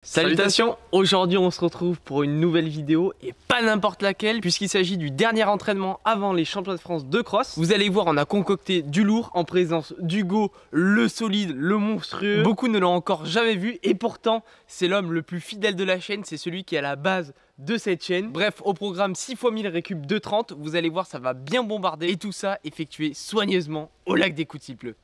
Salutations. Aujourd'hui on se retrouve pour une nouvelle vidéo et pas n'importe laquelle puisqu'il s'agit du dernier entraînement avant les championnats de France de cross. Vous allez voir, on a concocté du lourd en présence d'Hugo, le solide, le monstrueux. Beaucoup ne l'ont encore jamais vu et pourtant c'est l'homme le plus fidèle de la chaîne, c'est celui qui est à la base de cette chaîne. Bref, au programme 6 x 1000 récup 230, vous allez voir, ça va bien bombarder et tout ça effectué soigneusement au lac des Coups s'il pleut.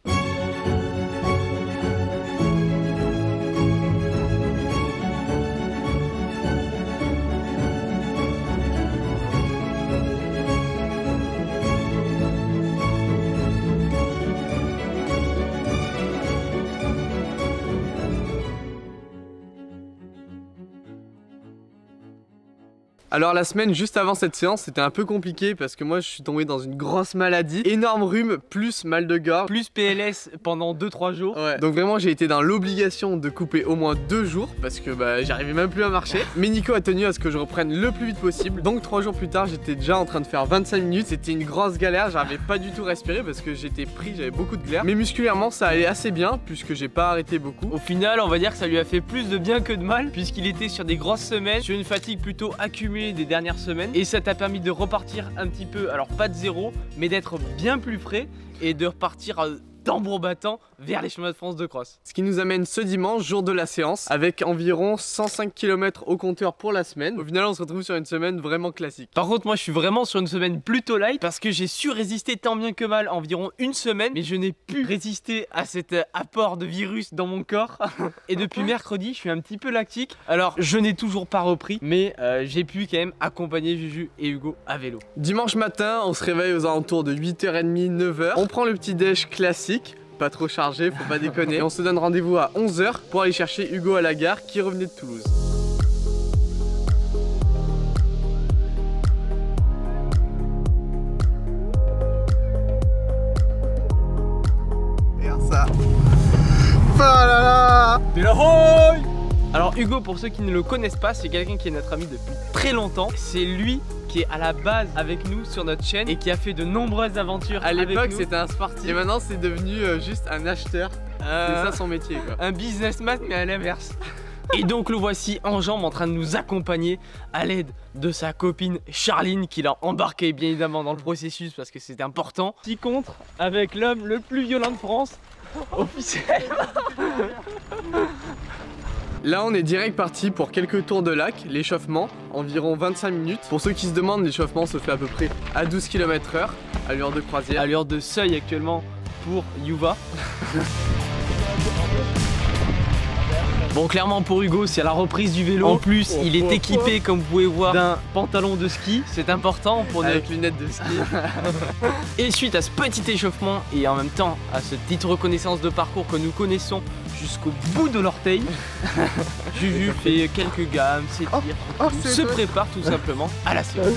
Alors la semaine juste avant cette séance c'était un peu compliqué parce que moi je suis tombé dans une grosse maladie, énorme rhume, plus mal de gorge, plus PLS pendant 2-3 jours. Ouais. Donc vraiment j'ai été dans l'obligation de couper au moins 2 jours parce que j'arrivais même plus à marcher. Mais Nico a tenu à ce que je reprenne le plus vite possible. Donc 3 jours plus tard j'étais déjà en train de faire 25 minutes. C'était une grosse galère, j'arrivais pas du tout respirer parce que j'étais pris, j'avais beaucoup de glaire. Mais musculairement ça allait assez bien puisque j'ai pas arrêté beaucoup. Au final on va dire que ça lui a fait plus de bien que de mal puisqu'il était sur des grosses semaines, sur une fatigue plutôt accumulée des dernières semaines et ça t'a permis de repartir un petit peu, alors pas de zéro mais d'être bien plus frais et de repartir tambour battant vers les championnats de France de cross. Ce qui nous amène ce dimanche, jour de la séance, avec environ 105 km au compteur pour la semaine. Au final on se retrouve sur une semaine vraiment classique. Par contre moi je suis vraiment sur une semaine plutôt light parce que j'ai su résister tant bien que mal environ une semaine, mais je n'ai pu résister à cet apport de virus dans mon corps. Et depuis mercredi je suis un petit peu lactique. Alors je n'ai toujours pas repris, mais j'ai pu quand même accompagner Juju et Hugo à vélo. Dimanche matin on se réveille aux alentours de 8h30, 9h. On prend le petit déj classique, pas trop chargé, faut pas déconner. Et on se donne rendez-vous à 11h pour aller chercher Hugo à la gare qui revenait de Toulouse. Regarde ça. Oh là là. De la hoy. Alors Hugo, pour ceux qui ne le connaissent pas, c'est quelqu'un qui est notre ami depuis très longtemps. C'est lui qui est à la base avec nous sur notre chaîne et qui a fait de nombreuses aventures. À l'époque c'était un sportif et maintenant c'est devenu juste un acheteur. C'est ça son métier quoi. Un businessman mais à l'inverse. Et donc le voici en jambes en train de nous accompagner à l'aide de sa copine Charline qui l'a embarqué bien évidemment dans le processus parce que c'était important. Petit contre avec l'homme le plus violent de France, officiellement. Là on est direct parti pour quelques tours de lac, l'échauffement, environ 25 minutes. Pour ceux qui se demandent, l'échauffement se fait à peu près à 12 km/h, allure de croisière, allure de seuil actuellement pour Yuva. Bon clairement pour Hugo c'est la reprise du vélo. En plus il est équipé comme vous pouvez voir d'un pantalon de ski. C'est important pour avec lunettes de ski. Et suite à ce petit échauffement et en même temps à cette petite reconnaissance de parcours que nous connaissons jusqu'au bout de l'orteil, Juju fait quelques gammes, s'étire, se prépare tout simplement à la séance.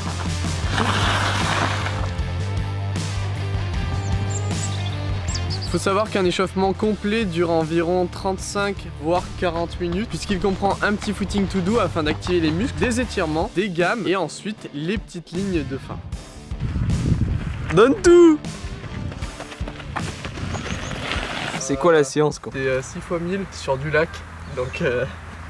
Faut savoir qu'un échauffement complet dure environ 35 voire 40 minutes puisqu'il comprend un petit footing tout doux afin d'activer les muscles, des étirements, des gammes et ensuite les petites lignes de fin. Donne tout! C'est quoi la séance quoi? C'est 6 x 1000 sur du lac, donc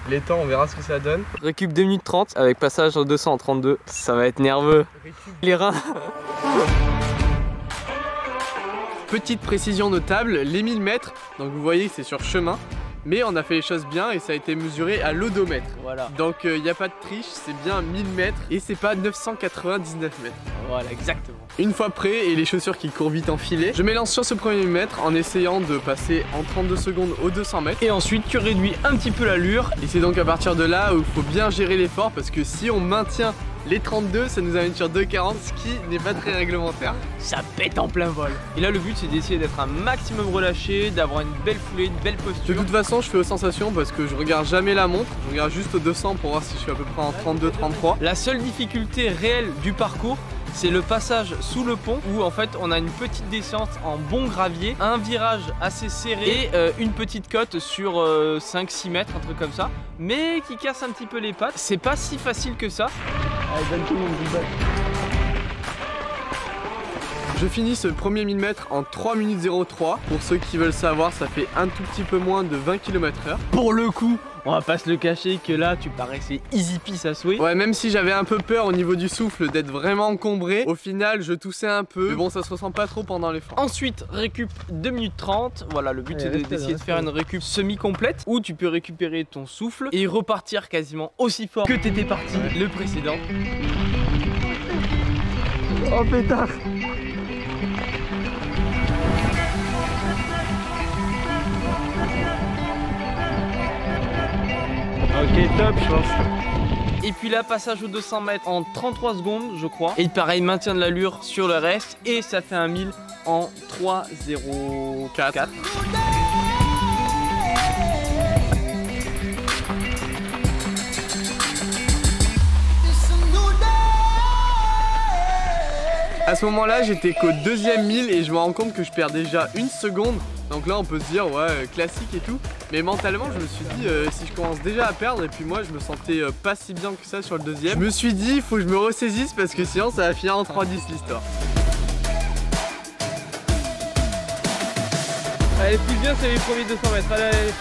les temps on verra ce que ça donne. Récup 2 minutes 30 avec passage en 232, ça va être nerveux. Récup les reins. Petite précision notable, les 1000 mètres, donc vous voyez c'est sur chemin, mais on a fait les choses bien et ça a été mesuré à l'odomètre. Voilà. Donc il n'y a pas de triche, c'est bien 1000 mètres et c'est pas 999 mètres. Voilà, exactement. Une fois prêt et les chaussures qui courent vite enfilées, je m'élance sur ce premier mètre en essayant de passer en 32 secondes aux 200 mètres. Et ensuite tu réduis un petit peu l'allure. Et c'est donc à partir de là où il faut bien gérer l'effort parce que si on maintient les 32, ça nous amène sur 2,40, ce qui n'est pas très réglementaire. Ça pète en plein vol. Et là le but c'est d'essayer d'être un maximum relâché, d'avoir une belle foulée, une belle posture. De toute façon je fais aux sensations parce que je regarde jamais la montre, je regarde juste aux 200 pour voir si je suis à peu près en 32-33. La seule difficulté réelle du parcours, c'est le passage sous le pont où en fait on a une petite descente en bon gravier, un virage assez serré et une petite côte sur 5-6 mètres, un truc comme ça, mais qui casse un petit peu les pattes. C'est pas si facile que ça. Allez, donne tout le monde, Je finis ce premier 1000 mètres en 3 minutes 03. Pour ceux qui veulent savoir, ça fait un tout petit peu moins de 20 km/h. Pour le coup, on va pas se le cacher que là tu paraissais easy peasy à souhait. Ouais, même si j'avais un peu peur au niveau du souffle d'être vraiment encombré, au final je toussais un peu, mais bon ça se ressent pas trop pendant l'effort. Ensuite récup 2 minutes 30, voilà le but c'est d'essayer de faire une récup semi-complète où tu peux récupérer ton souffle et repartir quasiment aussi fort que t'étais parti le précédent. Oh pétard. Ok, top, je pense. Et puis là, passage aux 200 mètres en 33 secondes, je crois. Et pareil, maintien de l'allure sur le reste. Et ça fait un 1000 en 3,04. À ce moment-là, j'étais qu'au deuxième 1000 et je me rends compte que je perds déjà 1 seconde. Donc là, on peut se dire, ouais, classique et tout. Mais mentalement, je me suis dit, si je commence déjà à perdre, et puis moi, je me sentais pas si bien que ça sur le deuxième, je me suis dit, il faut que je me ressaisisse parce que sinon, ça va finir en 3-10 l'histoire. Allez, plus bien, c'est les premiers 200 mètres. Allez, allez.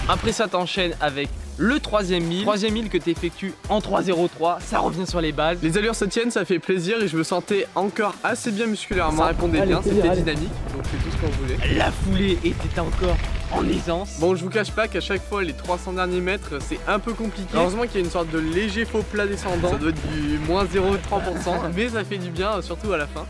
Après ça, t'enchaînes avec le troisième 1000. Troisième 1000 que tu effectues en 3,03. Ça revient sur les bases. Les allures se tiennent, ça fait plaisir et je me sentais encore assez bien musculairement. Ça répondait bien, c'était dynamique. Donc c'est tout ce qu'on voulait. La foulée était encore en aisance. Bon, je vous cache pas qu'à chaque fois, les 300 derniers mètres, c'est un peu compliqué. Heureusement qu'il y a une sorte de léger faux plat descendant. Ça doit être du moins 0,3%. Mais ça fait du bien, surtout à la fin.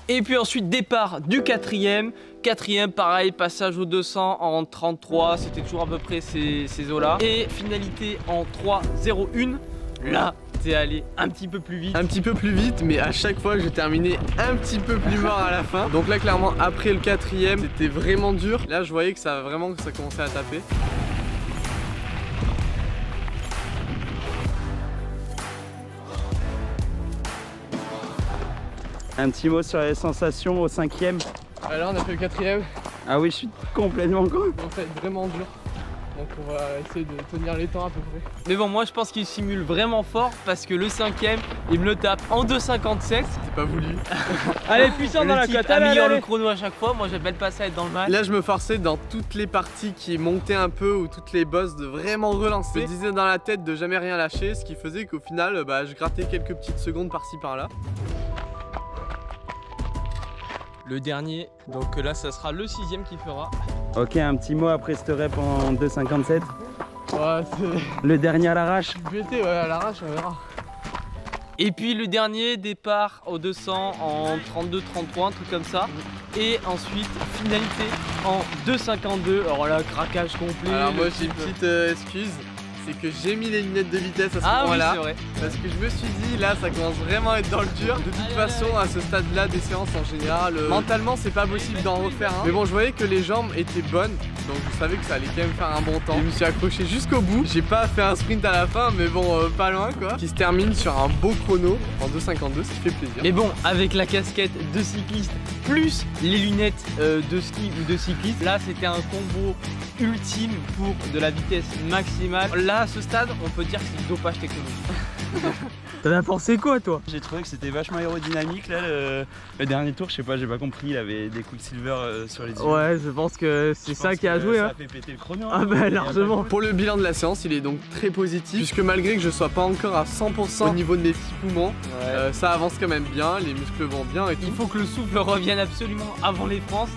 Et puis ensuite départ du quatrième. Quatrième, pareil, passage aux 200 en 33, c'était toujours à peu près ces eaux-là. Et finalité en 3,01. Là, t'es allé un petit peu plus vite. Un petit peu plus vite, mais à chaque fois, j'ai terminé un petit peu plus mort à la fin. Donc là, clairement, après le quatrième, c'était vraiment dur. Là, je voyais que ça commençait à taper. Un petit mot sur les sensations au cinquième. Là on a fait le quatrième. Ah oui, je suis complètement con. Donc ça va être vraiment dur. Donc on va essayer de tenir les temps à peu près. Mais bon, moi je pense qu'il simule vraiment fort parce que le cinquième, il me le tape en 2,57. C'était pas voulu. Allez, puissant dans la cote. Améliore le chrono à chaque fois. Moi j'appelle pas ça être dans le mal. Là je me forçais dans toutes les parties qui montaient un peu ou toutes les bosses de vraiment relancer. Je me disais dans la tête de jamais rien lâcher, ce qui faisait qu'au final je grattais quelques petites secondes par-ci par-là. Le dernier, donc là ça sera le sixième qui fera. Ok, un petit mot après cette rep en 2,57. Ouais, c'est... Le dernier à l'arrache. Ouais, à l'arrache, on verra. Et puis le dernier, départ au 200 en 32-33, un truc comme ça. Et ensuite, finalité en 2,52. Alors là, craquage complet. Alors moi j'ai une petite excuse. C'est que j'ai mis les lunettes de vitesse à ce moment-là. Oui, c'est vrai. Parce que je me suis dit, là ça commence vraiment à être dans le dur. De toute façon, à ce stade-là des séances en général, mentalement c'est pas possible d'en refaire un. Mais bon, je voyais que les jambes étaient bonnes, donc je savais que ça allait quand même faire un bon temps. Je me suis accroché jusqu'au bout. J'ai pas fait un sprint à la fin, mais bon, pas loin quoi. Qui se termine sur un beau chrono en 2,52, ce qui fait plaisir. Mais bon, avec la casquette de cycliste plus les lunettes de ski ou de cycliste, là c'était un combo ultime pour de la vitesse maximale. Là, à ce stade, on peut dire que c'est du dopage technologique. T'en as pensé quoi, toi? J'ai trouvé que c'était vachement aérodynamique là. Le dernier tour, je sais pas, j'ai pas compris. Il avait des Quicksilver sur les yeux. Ouais, je pense que c'est ça qui a joué. Ça hein. a fait péter le chrono. Ah bah largement. Pour le bilan de la séance, il est donc très positif. Puisque malgré que je sois pas encore à 100% au niveau de mes petits poumons, ça avance quand même bien, les muscles vont bien et tout. Il faut que le souffle revienne absolument avant les France.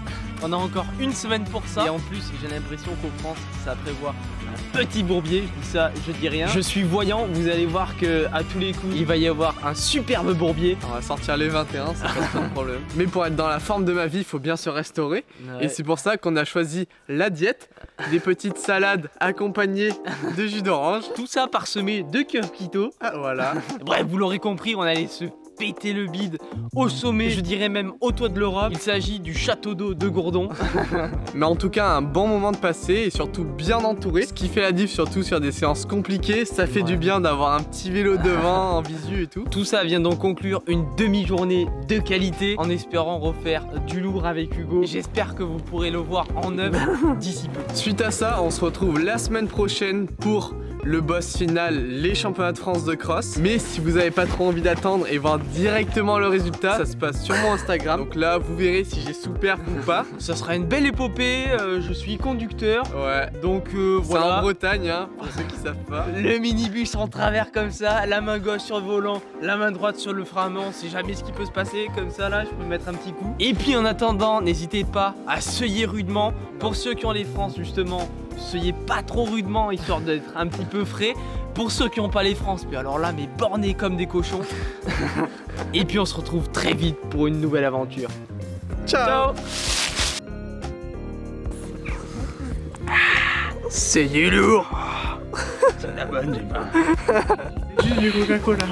On a encore une semaine pour ça. Et en plus, j'ai l'impression qu'au France, ça prévoit un petit bourbier. Je dis ça, je dis rien. Je suis voyant, vous allez voir que à tous les coups, il va y avoir un superbe bourbier. On va sortir les 21, c'est pas de problème. Mais pour être dans la forme de ma vie, il faut bien se restaurer. Ouais. Et c'est pour ça qu'on a choisi la diète. Des petites salades accompagnées de jus d'orange. Tout ça parsemé de cœur keto. Ah, voilà. Bref, vous l'aurez compris, on allait se péter le bide au sommet, je dirais même au toit de l'Europe. Il s'agit du château d'eau de Gourdon. Mais en tout cas, un bon moment de passer et surtout bien entouré. Ce qui fait la diff surtout sur des séances compliquées. Ça fait du bien d'avoir un petit vélo devant en visu et tout. Tout ça vient donc conclure une demi-journée de qualité en espérant refaire du lourd avec Hugo. J'espère que vous pourrez le voir en œuvre d'ici peu. Suite à ça, on se retrouve la semaine prochaine pour le boss final, les championnats de France de cross. Mais si vous n'avez pas trop envie d'attendre et voir directement le résultat, ça se passe sur mon Instagram. Donc là, vous verrez si j'ai super ou pas. Ça sera une belle épopée, je suis conducteur. Ouais. Donc c'est voilà. en Bretagne, hein, pour ceux qui savent pas. Le minibus en travers comme ça, la main gauche sur le volant, la main droite sur le frein à main, on sait jamais ce qui peut se passer, comme ça là je peux mettre un petit coup. Et puis en attendant, n'hésitez pas à seuiller rudement. Pour ceux qui ont les France justement, seuillez pas trop rudement histoire d'être un petit peu frais. Pour ceux qui n'ont pas les France, puis alors là mais bornés comme des cochons. Et puis on se retrouve très vite pour une nouvelle aventure. Ciao. C'est du lourd. C'est de la bonne, j'ai pas. Juste du Coca-Cola.